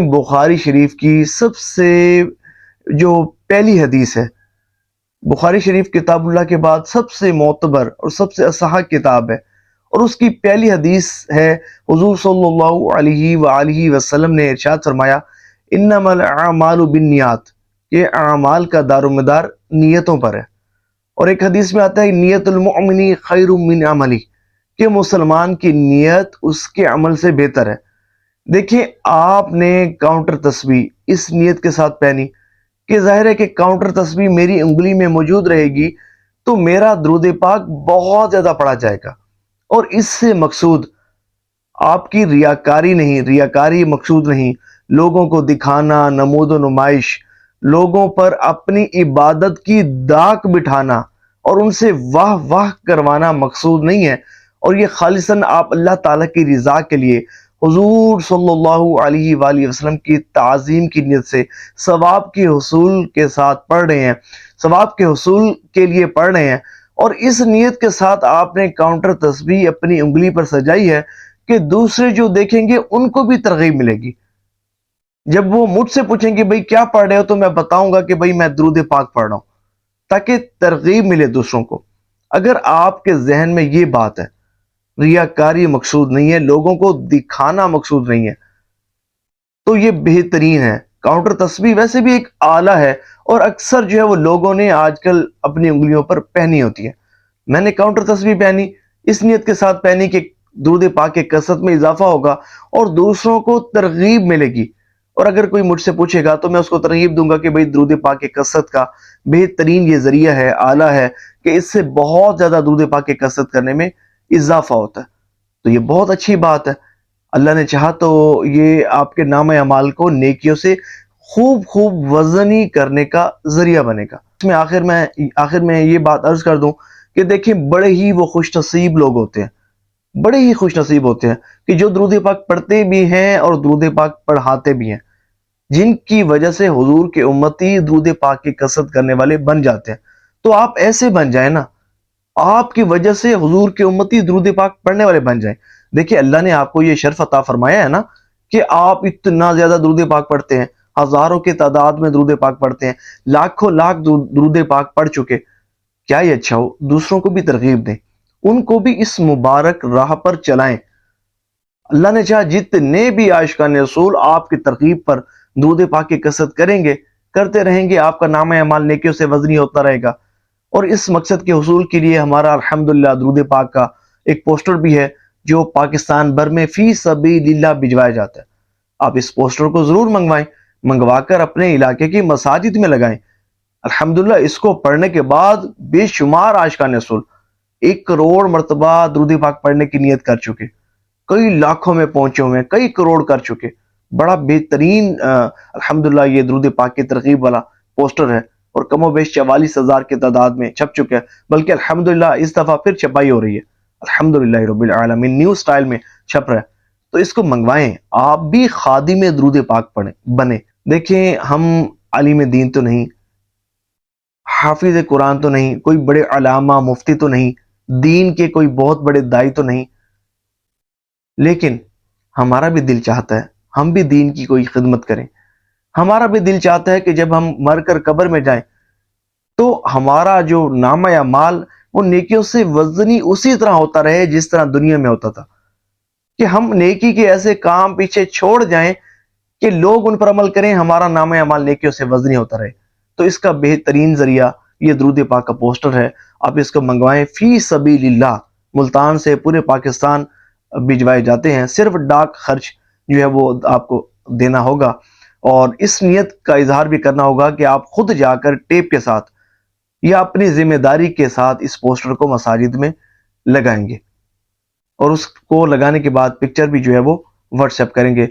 بخاری شریف کی سب سے جو پہلی حدیث ہے، بخاری شریف کتاب اللہ کے بعد سب سے معتبر اور سب سے اصح کتاب ہے، اور اس کی پہلی حدیث ہے حضور صلی اللہ علیہ وآلہ وسلم نے ارشاد فرمایا انما الاعمال بالنیات، یہ اعمال کا دار و مدار نیتوں پر ہے۔ اور ایک حدیث میں آتا ہے نیت المؤمن خیر من عملی، کہ مسلمان کی نیت اس کے عمل سے بہتر ہے۔ دیکھیں آپ نے کاؤنٹر تسبیح اس نیت کے ساتھ پہنی کہ ظاہر ہے کہ کاؤنٹر تسبیح میری انگلی میں موجود رہے گی تو میرا درود پاک بہت زیادہ پڑھا جائے گا، اور اس سے مقصود آپ کی ریاکاری نہیں، ریاکاری مقصود نہیں، لوگوں کو دکھانا، نمود و نمائش، لوگوں پر اپنی عبادت کی داغ بٹھانا اور ان سے واہ واہ کروانا مقصود نہیں ہے، اور یہ خالصاً آپ اللہ تعالیٰ کی رضا کے لیے حضور صلی اللہ علیہ وآلہ وسلم کی تعظیم کی نیت سے ثواب کے حصول کے ساتھ پڑھ رہے ہیں، ثواب کے حصول کے لیے پڑھ رہے ہیں، اور اس نیت کے ساتھ آپ نے کاؤنٹر تسبیح اپنی انگلی پر سجائی ہے کہ دوسرے جو دیکھیں گے ان کو بھی ترغیب ملے گی۔ جب وہ مجھ سے پوچھیں گے بھئی کیا پڑھ رہے ہو، تو میں بتاؤں گا کہ بھئی میں درود پاک پڑھ رہا ہوں، تاکہ ترغیب ملے دوسروں کو۔ اگر آپ کے ذہن میں یہ بات ہے، ریاکاری مقصود نہیں ہے، لوگوں کو دکھانا مقصود نہیں ہے، تو یہ بہترین ہے۔ کاؤنٹر تسبیح ویسے بھی ایک آلہ ہے، اور اکثر جو ہے وہ لوگوں نے آج کل اپنی انگلیوں پر پہنی ہوتی ہے۔ میں نے کاؤنٹر تسبیح پہنی، اس نیت کے ساتھ پہنی کہ درود پاک کے کثرت میں اضافہ ہوگا اور دوسروں کو ترغیب ملے گی، اور اگر کوئی مجھ سے پوچھے گا تو میں اس کو ترغیب دوں گا کہ بھئی درود پاک کے کثرت کا بہترین یہ ذریعہ ہے، آلہ ہے، کہ اس سے بہت زیادہ درود پاک کے کثرت کرنے میں اضافہ ہوتا ہے۔ تو یہ بہت اچھی بات ہے، اللہ نے چاہا تو یہ آپ کے نام اعمال کو نیکیوں سے خوب خوب وزنی کرنے کا ذریعہ بنے گا۔ اس میں آخر میں یہ بات عرض کر دوں کہ دیکھیں بڑے ہی وہ خوش نصیب لوگ ہوتے ہیں، بڑے ہی خوش نصیب ہوتے ہیں کہ جو درود پاک پڑھتے بھی ہیں اور درود پاک پڑھاتے بھی ہیں، جن کی وجہ سے حضور کے امتی درود پاک کی کثرت کرنے والے بن جاتے ہیں۔ تو آپ ایسے بن جائیں نا، آپ کی وجہ سے حضور کے امتی درود پاک پڑھنے والے بن جائیں۔ دیکھیں اللہ نے آپ کو یہ شرف عطا فرمایا ہے نا کہ آپ اتنا زیادہ درود پاک پڑھتے ہیں، ہزاروں کی تعداد میں درود پاک پڑھتے ہیں، لاکھوں لاکھ درود پاک پڑھ چکے۔ کیا یہ اچھا ہو، دوسروں کو بھی ترغیب دیں، ان کو بھی اس مبارک راہ پر چلائیں۔ اللہ نے چاہا جتنے بھی عاشقان رسول آپ کی ترغیب پر درود پاک کی کثرت کریں گے، کرتے رہیں گے، آپ کا نام اعمال نیکیوں سے وزنی ہوتا رہے گا۔ اور اس مقصد کے حصول کے لیے ہمارا الحمدللہ درود پاک کا ایک پوسٹر بھی ہے جو پاکستان بھر میں فی سبیل اللہ بھجوایا جاتا ہے۔ آپ اس پوسٹر کو ضرور منگوائیں، منگوا کر اپنے علاقے کی مساجد میں لگائیں۔ الحمدللہ اس کو پڑھنے کے بعد بے شمار عاشقان رسول 1 کروڑ مرتبہ درود پاک پڑھنے کی نیت کر چکے، کئی لاکھوں میں پہنچے ہوئے ہیں، کئی کروڑ کر چکے۔ بڑا بہترین الحمدللہ یہ درود پاک کی ترغیب والا پوسٹر ہے، اور کم و بیش 44,000 کی تعداد میں چھپ چکا ہے، بلکہ الحمدللہ اس دفعہ پھر چھپائی ہو رہی ہے، الحمدللہ رب العالمین، نیو سٹائل میں چھپ رہا ہے۔ تو اس کو منگوائیں، آپ بھی خادم درود پاک بنے۔ دیکھیں ہم عالم دین تو نہیں، حافظ قرآن تو نہیں، کوئی بڑے علامہ مفتی تو نہیں، دین کے کوئی بہت بڑے دائی تو نہیں، لیکن ہمارا بھی دل چاہتا ہے ہم بھی دین کی کوئی خدمت کریں۔ ہمارا بھی دل چاہتا ہے کہ جب ہم مر کر قبر میں جائیں تو ہمارا جو نام اعمال وہ نیکیوں سے وزنی اسی طرح ہوتا رہے جس طرح دنیا میں ہوتا تھا، کہ ہم نیکی کے ایسے کام پیچھے چھوڑ جائیں کہ لوگ ان پر عمل کریں، ہمارا نام اعمال نیکیوں سے وزنی ہوتا رہے۔ تو اس کا بہترین ذریعہ یہ درود پاک کا پوسٹر ہے، آپ اس کو منگوائیں، فی سبیل اللہ، ملتان سے پورے پاکستان بھجوائے جاتے ہیں، صرف ڈاک خرچ جو ہے وہ آپ کو دینا ہوگا، اور اس نیت کا اظہار بھی کرنا ہوگا کہ آپ خود جا کر ٹیپ کے ساتھ یا اپنی ذمہ داری کے ساتھ اس پوسٹر کو مساجد میں لگائیں گے، اور اس کو لگانے کے بعد پکچر بھی جو ہے وہ واٹس ایپ کریں گے۔